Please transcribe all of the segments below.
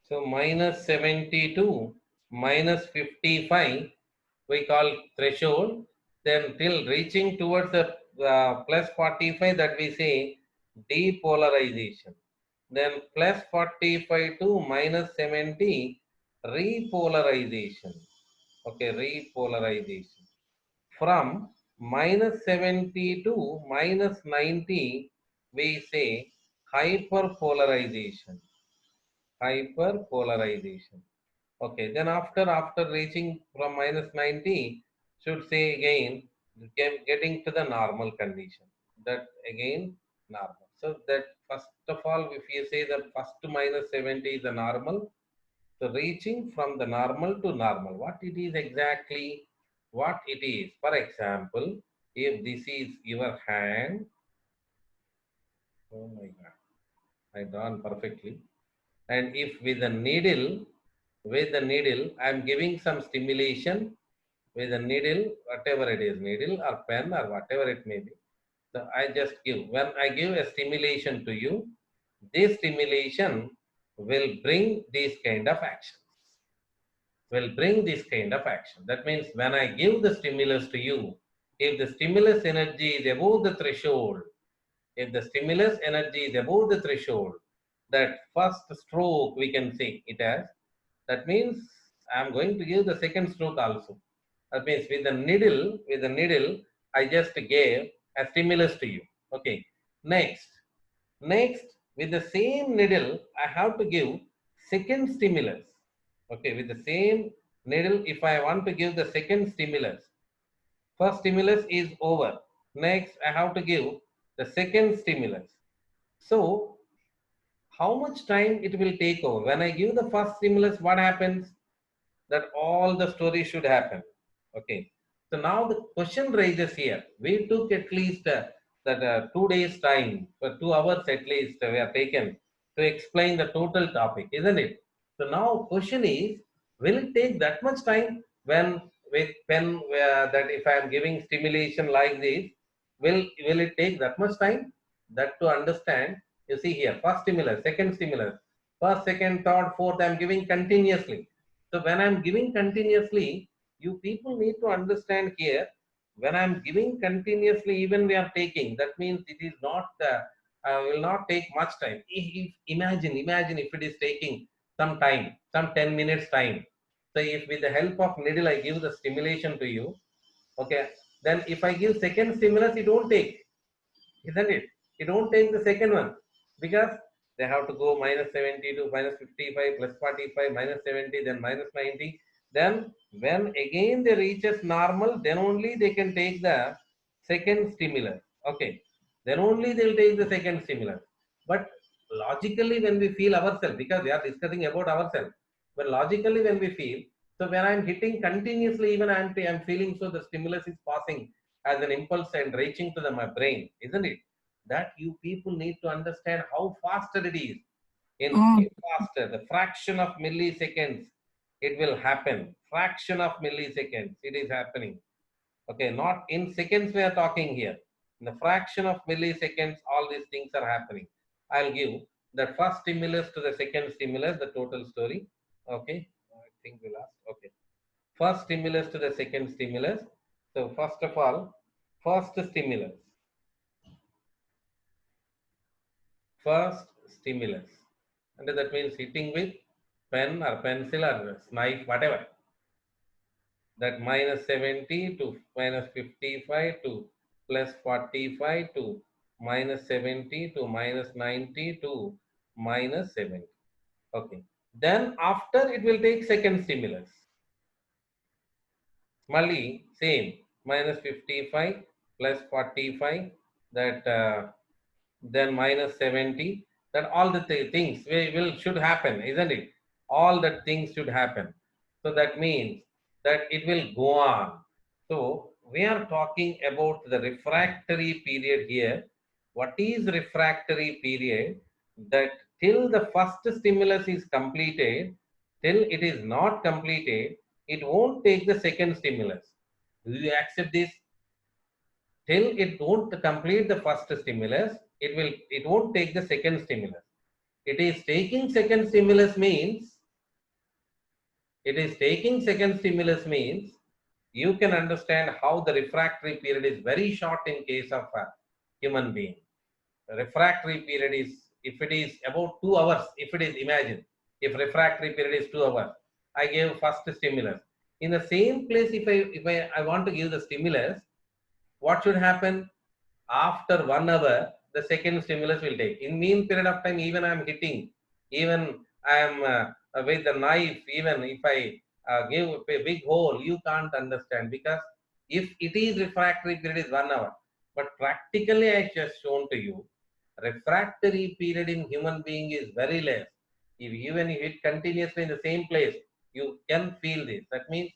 So minus 72 minus 55 we call threshold. Then till reaching towards the plus 45, that we say depolarization. Then plus 45 to minus 70 repolarization. Okay, repolarization. From minus 70 to minus 90 we say hyperpolarization. Hyperpolarization. Okay, then after reaching from minus 90, should say again getting to the normal condition. That again normal. So that first of all, if you say that first minus 70 is the normal, so reaching from the normal to normal, what it is exactly, what it is. For example, if this is your hand, oh my God, I drawn perfectly. And if with the needle, I am giving some stimulation with a needle, whatever it is, needle or pen or whatever it may be. So I just give, when I give a stimulation to you, this stimulation will bring these kind of actions. Will bring this kind of action. That means when I give the stimulus to you, if the stimulus energy is above the threshold, if the stimulus energy is above the threshold, that first stroke we can say it as, that means I am going to give the second stroke also. That means with the needle, I just gave a stimulus to you. Okay. Next, with the same needle, I have to give second stimulus. Okay, with the same needle, if I want to give the second stimulus, first stimulus is over. Next, I have to give the second stimulus. So, how much time it will take over? When I give the first stimulus, what happens? That all the story should happen. Okay. So now the question raises here. We took at least that 2 days time, for 2 hours at least we are taken to explain the total topic, isn't it? So now question is, will it take that much time when with pen that if I am giving stimulation like this, will it take that much time? That to understand, you see here, first stimulus, second stimulus, first, second, third, fourth, I am giving continuously. So when I'm giving continuously, you people need to understand here, when I'm giving continuously, even we are taking, that means it is not, will not take much time. Imagine if it is taking some time, some 10 minutes time. So if with the help of needle, I give the stimulation to you, okay, then if I give second stimulus, it won't take, isn't it? It won't take the second one because they have to go minus 70 to minus 55 plus 45 minus 70 then minus 90. Then when again they reaches normal, then only they can take the second stimulus. Okay, then only they'll take the second stimulus. But logically, when we feel ourselves, because we are discussing about ourselves, but logically when we feel, so when I'm hitting continuously, even I'm feeling, so the stimulus is passing as an impulse and reaching to my brain, isn't it? That you people need to understand how faster it is. In Mm. faster, the fraction of milliseconds, it will happen. Fraction of milliseconds, it is happening. Okay, not in seconds we are talking here. In the fraction of milliseconds, all these things are happening. I'll give the first stimulus to the second stimulus, the total story. Okay, I think we last. Okay, first stimulus to the second stimulus. So first of all, first stimulus, first stimulus, and that means hitting with pen or pencil or knife, whatever. That minus 70 to minus 55 to plus 45 to minus 70 to minus 90 to minus 70. Okay. Then after it will take second stimulus. Mali, same, minus 55 plus 45, that then minus 70, that all the things will should happen, isn't it? All the things should happen. So that means that it will go on. So we are talking about the refractory period here. What is refractory period? That till the first stimulus is completed, till it is not completed, it won't take the second stimulus. Do you accept this? Till it won't complete the first stimulus, it won't take the second stimulus. It is taking second stimulus means it is taking second stimulus means you can understand how the refractory period is very short in case of a human being. Refractory period is, if it is about 2 hours, if it is, imagine, if refractory period is 2 hours, I gave first stimulus. In the same place, if I want to give the stimulus, what should happen? After 1 hour, the second stimulus will take. In mean period of time, even I am hitting, even I am with the knife, even if I give a big hole, you can't understand, because if it is refractory period is 1 hour, but practically I just shown to you, refractory period in human being is very less. If even if it continuously in the same place, you can feel this. That means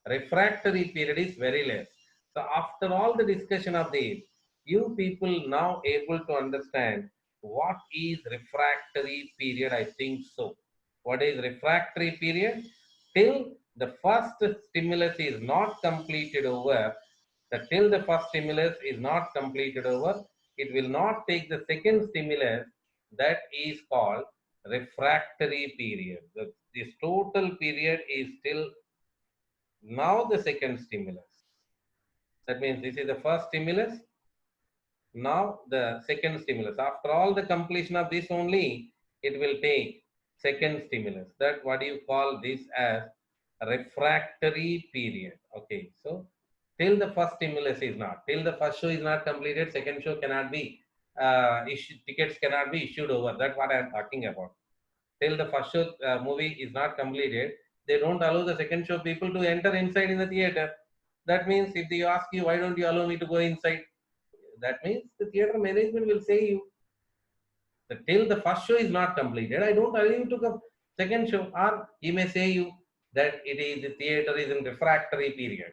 refractory period is very less. So after all the discussion of this, you people now able to understand what is refractory period. I think so. What is refractory period? Till the first stimulus is not completed over, till the first stimulus is not completed over, it will not take the second stimulus. That is called refractory period. This total period is still now the second stimulus. That means this is the first stimulus. Now the second stimulus. After all the completion of this only, it will take second stimulus. That what you call this as refractory period. Okay. So till the first stimulus is not, till the first show is not completed, second show cannot be issued, tickets cannot be issued over. That's what I am talking about. Till the first show movie is not completed, they don't allow the second show people to enter inside in the theater. That means if they ask you, why don't you allow me to go inside? That means the theater management will say you, that till the first show is not completed, I don't allow you to come second show. Or he may say you that it is, the theater is in refractory period.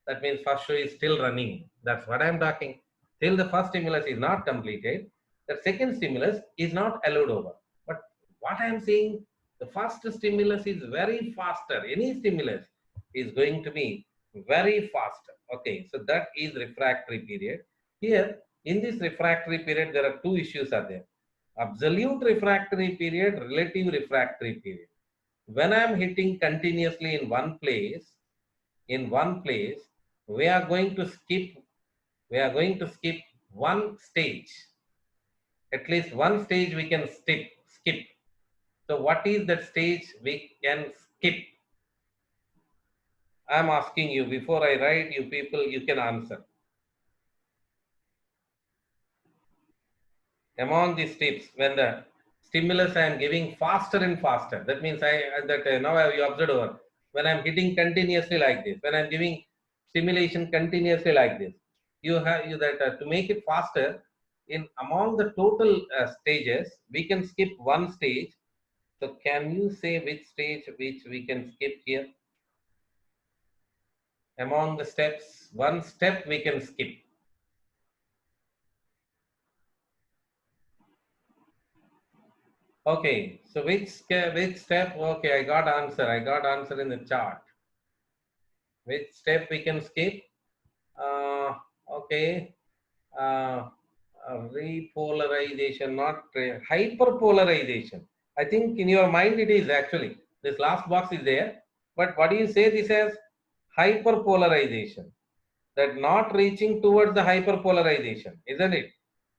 That means first show is still running. That's what I am talking. Till the first stimulus is not completed, the second stimulus is not allowed over. But what I am saying, the first stimulus is very faster. Any stimulus is going to be very faster. Okay, so that is refractory period. Here, in this refractory period, there are two issues are there. Absolute refractory period, relative refractory period. When I am hitting continuously in one place, we are going to skip one stage. At least one stage we can skip. So what is that stage we can skip? I am asking you, before I write, you people, you can answer. Among these steps, when the stimulus I am giving faster and faster, that means now you observed over, when I am hitting continuously like this, when I am giving stimulation continuously like this, you have you that to make it faster, in among the total stages, we can skip one stage. So can you say which stage which we can skip here? Among the steps, one step we can skip. Okay, so which step? Okay, I got answer. I got answer in the chart. Which step we can skip? Okay, uh, repolarization, not hyperpolarization. I think in your mind it is actually this last box is there, but what do you say this as? Hyperpolarization. That not reaching towards the hyperpolarization, isn't it?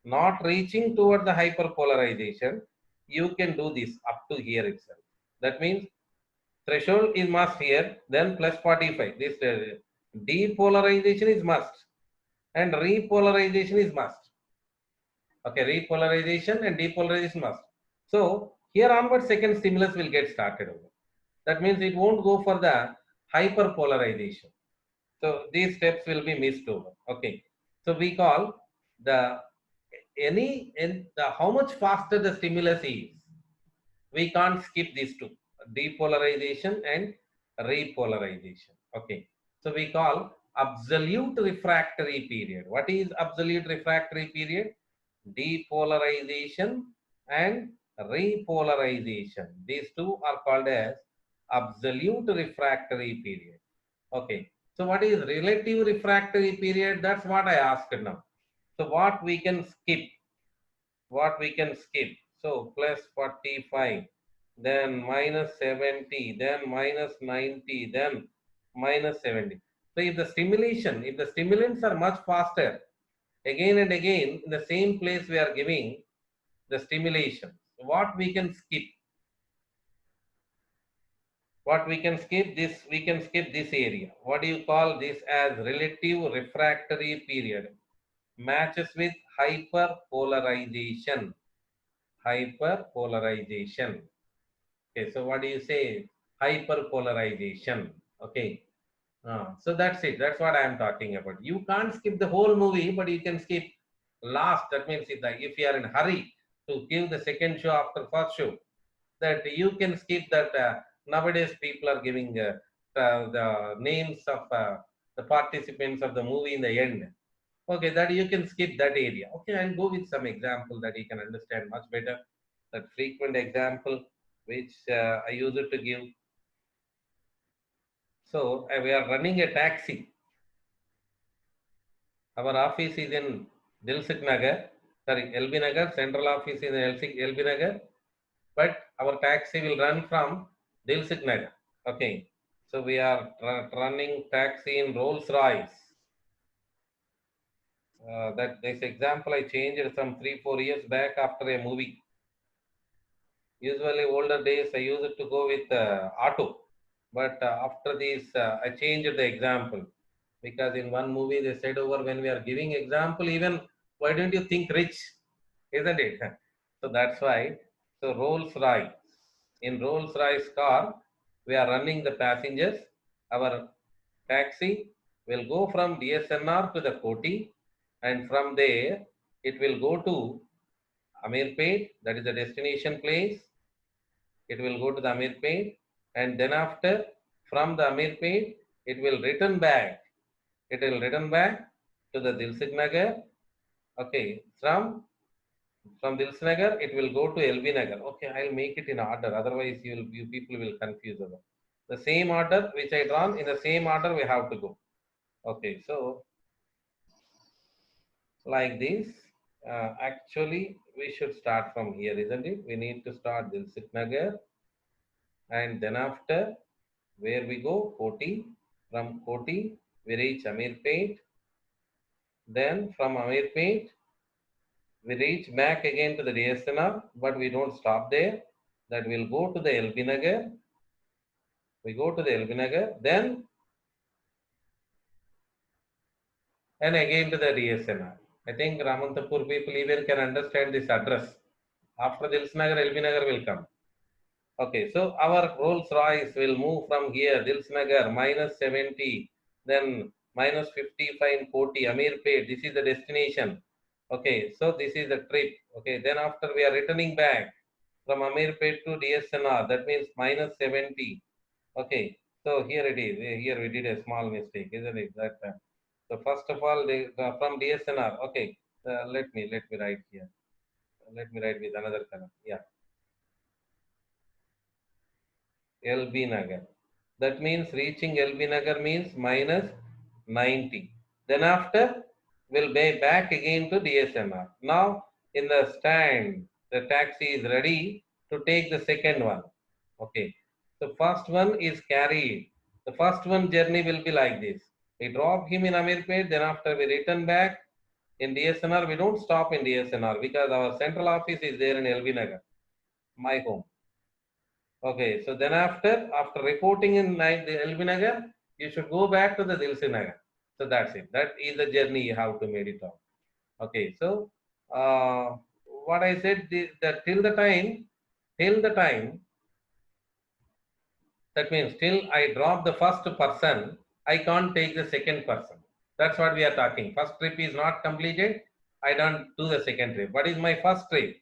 Not reaching towards the hyperpolarization, you can do this up to here itself. That means threshold is must here, then plus 45. This depolarization is must and repolarization is must. Okay, repolarization and depolarization must. So here onward, second stimulus will get started over. That means it won't go for the hyperpolarization. So these steps will be missed over. Okay. So we call the how much faster the stimulus is. We can't skip these two, depolarization and repolarization. Okay. So we call absolute refractory period. What is absolute refractory period? Depolarization and repolarization. These two are called as absolute refractory period. Okay. So what is relative refractory period? That's what I asked now. So what we can skip? What we can skip? So plus 45. then minus 70, then minus 90, then minus 70. So if the stimulation, if the stimulants are much faster, again and again in the same place we are giving the stimulation. What we can skip? What we can skip this? We can skip this area. What do you call this as relative refractory period? Matches with hyperpolarization. Hyperpolarization. Okay, so what do you say? Hyperpolarization. Okay. So that's it. That's what I am talking about. You can't skip the whole movie, but you can skip last. That means if you are in a hurry to give the second show after first show, that you can skip that. Nowadays, people are giving the names of the participants of the movie in the end. Okay, that you can skip that area. Okay, I'll go with some example that you can understand much better. That frequent example which I use it to give. So we are running a taxi. Our office is in Dilsuk Nagar, sorry, LB Nagar. Central office is in LB Nagar, but our taxi will run from Dilsuk Nagar. Okay, so we are running taxi in Rolls Royce. That this example I changed some 3-4 years back after a movie. Usually older days I used to go with auto, but after this I changed the example because in one movie they said over when we are giving example even why don't you think rich, isn't it? So that's why. So Rolls Royce, in Rolls Royce car we are running the passengers. Our taxi will go from DSNR to the Koti, and from there it will go to Amirpet, that is the destination place. It will go to the Amirpet, and then after from the Amirpet, it will return back. It will return back to the Dilsuk Nagar. Okay, from Dilsuk Nagar, it will go to LB Nagar. Okay, I'll make it in order. Otherwise, you people will confuse about the same order which I drawn. In the same order, we have to go. Okay, so like this. Actually, we should start from here, isn't it? We need to start Dilsuk Nagar, and then after where we go, Koti. From Koti, we reach Amirpet. Then from Amirpet, we reach back again to the DSNR, but we don't stop there. That we'll go to the LB Nagar. We go to the LB Nagar, then and again to the DSNR. I think Ramantapur people even can understand this address. After Dils Nagar, LB Nagar will come. Okay, so our Rolls Royce will move from here, Dils Nagar, minus 70, then minus 55 in Koti, Amirpet. This is the destination. Okay, so this is the trip. Okay, then after we are returning back from Amirpet to DSNR, that means minus 70. Okay, so here it is. Here we did a small mistake, isn't it? That so first of all, from DSNR. Okay, let me write here. Let me write with another color. Yeah. LB Nagar. That means reaching LB Nagar means minus 90. Then after, we'll be back again to DSNR. Now, in the stand, the taxi is ready to take the second one. Okay. The first one is carried. The first one journey will be like this. We drop him in Amirpet, then after we return back in DSNR, we don't stop in DSNR because our central office is there in LB Nagar, my home. Okay, so then after reporting in the LB Nagar, you should go back to the Dilsi Nagar. So that's it. That is the journey you have to make it on. Okay, so what I said, that till the time, that means till I drop the first person, I can't take the second person. That's what we are talking. First trip is not completed. I don't do the second trip. What is my first trip?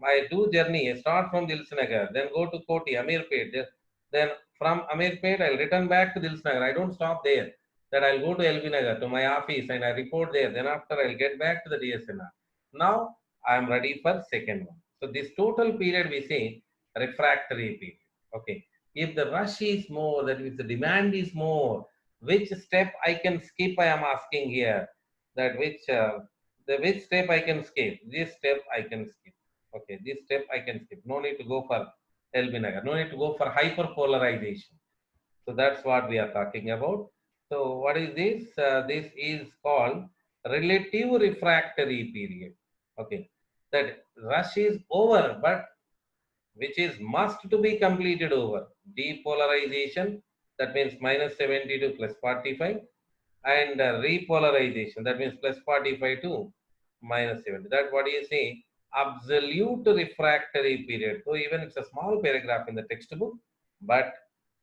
I do journey. I start from Dilsnagar, then go to Koti, Amirpet. Then from Amirpet, I'll return back to Dilsnagar. I don't stop there. Then I'll go to LB Nagar to my office and I report there. Then after I'll get back to the DSNR. Now I am ready for second one. So this total period we say refractory period. Okay. If the rush is more, that means the demand is more, which step I can skip? I am asking here. That which step I can skip? This step I can skip. Okay, this step I can skip. No need to go for LB No need to go for hyperpolarization. So that's what we are talking about. So what is this? This is called relative refractory period. Okay, that rush is over, but which is must to be completed over. Depolarization, that means minus 70 to plus 45, and repolarization, that means plus 45 to minus 70. That what do you say? Absolute refractory period. So even it's a small paragraph in the textbook, but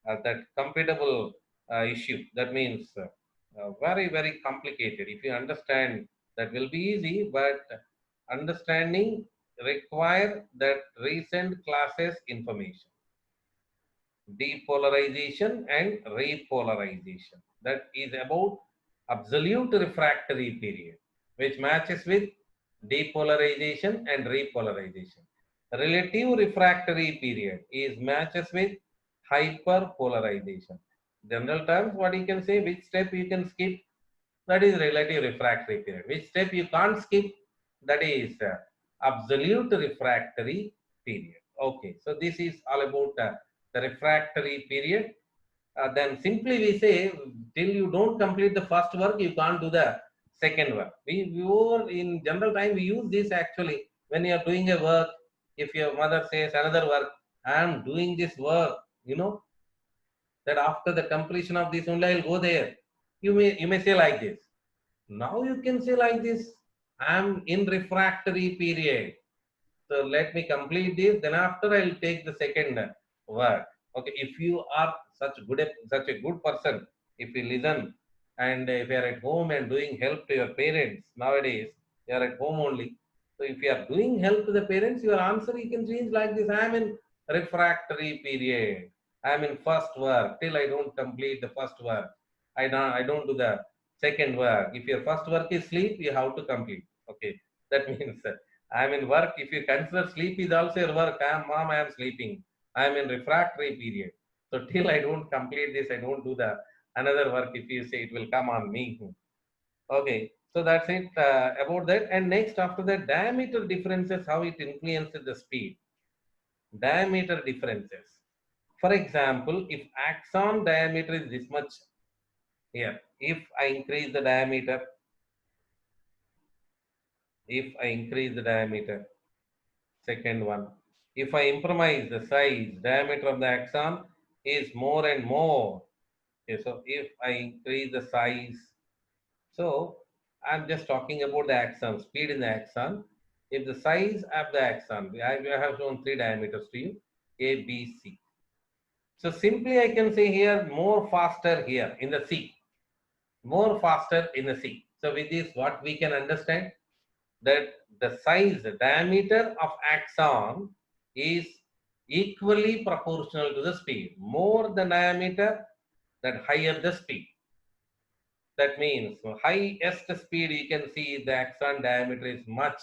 that computable issue, that means very, very complicated. If you understand, that will be easy, but understanding require that recent classes information, depolarization and repolarization. That is about absolute refractory period, which matches with depolarization and repolarization. Relative refractory period is matches with hyperpolarization. General terms, what you can say, which step you can skip, that is relative refractory period. Which step you can't skip, that is absolute refractory period. Okay, so this is all about the refractory period. Then simply we say, till you don't complete the first work, you can't do the second work. We were in general time, we use this actually when you are doing a work. If your mother says another work, I am doing this work, that after the completion of this only I'll go there. You may say like this. Now you can say like this, I am in refractory period. So let me complete this, then after I'll take the second work. Okay, if you are such a good person, if you listen, and if you are at home and doing help to your parents nowadays, you are at home only. So if you are doing help to the parents, your answer you can change like this: I am in refractory period. I am in first work. Till I don't complete the first work, I don't do the second work. If your first work is sleep, you have to complete. Okay, that means I'm in work. If you consider sleep is also your work, mom, I am sleeping. I am in refractory period. So till I don't complete this, I don't do the another work. If you say, it will come on me. Okay, so that's it about that. And next, after that, diameter differences, how it influences the speed. Diameter differences. For example, if axon diameter is this much here, if I increase the diameter, second one, if I improvise the size, diameter of the axon is more and more. Okay, so if I increase the size, so I'm just talking about the axon, speed in the axon. If the size of the axon, I have shown three diameters to you, A, B, C. So simply I can say here more faster here in the C, more faster in the C. So with this, what we can understand, that the size, the diameter of axon is equally proportional to the speed. More the diameter, that higher the speed. That means highest speed, you can see the axon diameter is much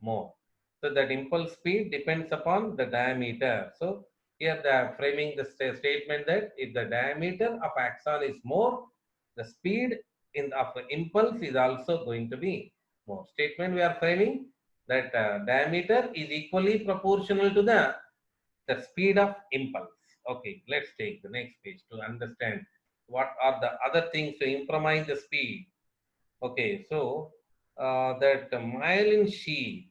more. So that impulse speed depends upon the diameter. So here they are framing the statement that if the diameter of axon is more, the speed of the impulse is also going to be more. Statement we are framing that diameter is equally proportional to the speed of impulse. Okay, let's take the next page to understand what are the other things to improvise the speed. Okay, so that myelin sheath,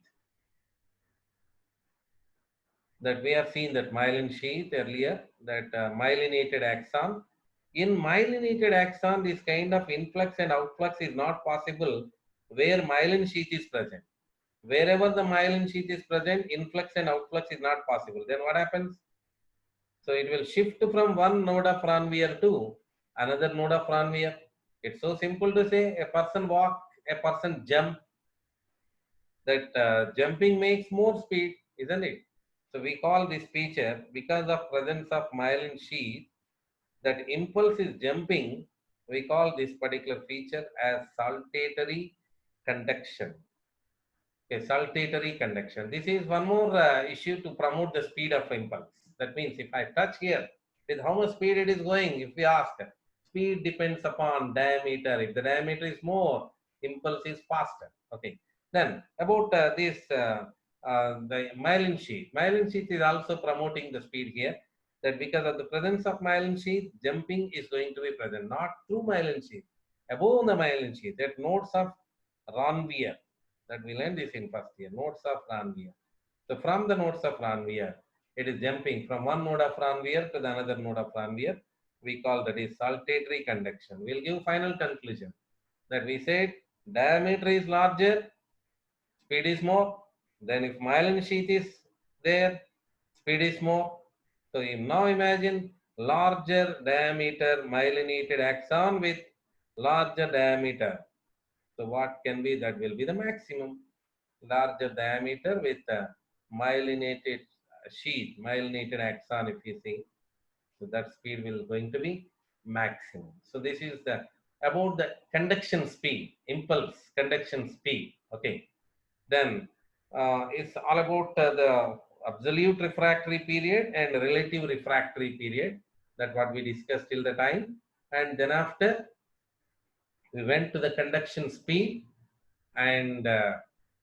that we have seen that myelin sheath earlier, that myelinated axon. In myelinated axon, this kind of influx and outflux is not possible where myelin sheath is present. Wherever the myelin sheath is present, influx and outflux is not possible. Then what happens? So it will shift from one node of Ranvier to another node of Ranvier. It's so simple to say a person walk, a person jump, that jumping makes more speed, isn't it? So we call this feature, because of presence of myelin sheath, that impulse is jumping, we call this particular feature as saltatory conduction. Okay, saltatory conduction. This is one more issue to promote the speed of impulse. That means if I touch here, with how much speed it is going, if we ask, speed depends upon diameter. If the diameter is more, impulse is faster. Okay. Then about this the myelin sheath. Myelin sheath is also promoting the speed here. That because of the presence of myelin sheath, jumping is going to be present, not through myelin sheath, above the myelin sheath. That nodes of Ranvier, that we learned this in first year, nodes of Ranvier. So from the nodes of Ranvier, it is jumping from one node of Ranvier to the another node of Ranvier. We call that is saltatory conduction. We'll give final conclusion that we said diameter is larger, speed is more. Then if myelin sheath is there, speed is more. So you now imagine larger diameter myelinated axon with larger diameter. So what can be, that will be the maximum. Larger diameter with myelinated sheath, myelinated axon if you see. So that speed will going to be maximum. So this is the about the conduction speed, impulse conduction speed. Okay. Then it's all about the absolute refractory period and relative refractory period. That what we discussed till the time. And then after we went to the conduction speed and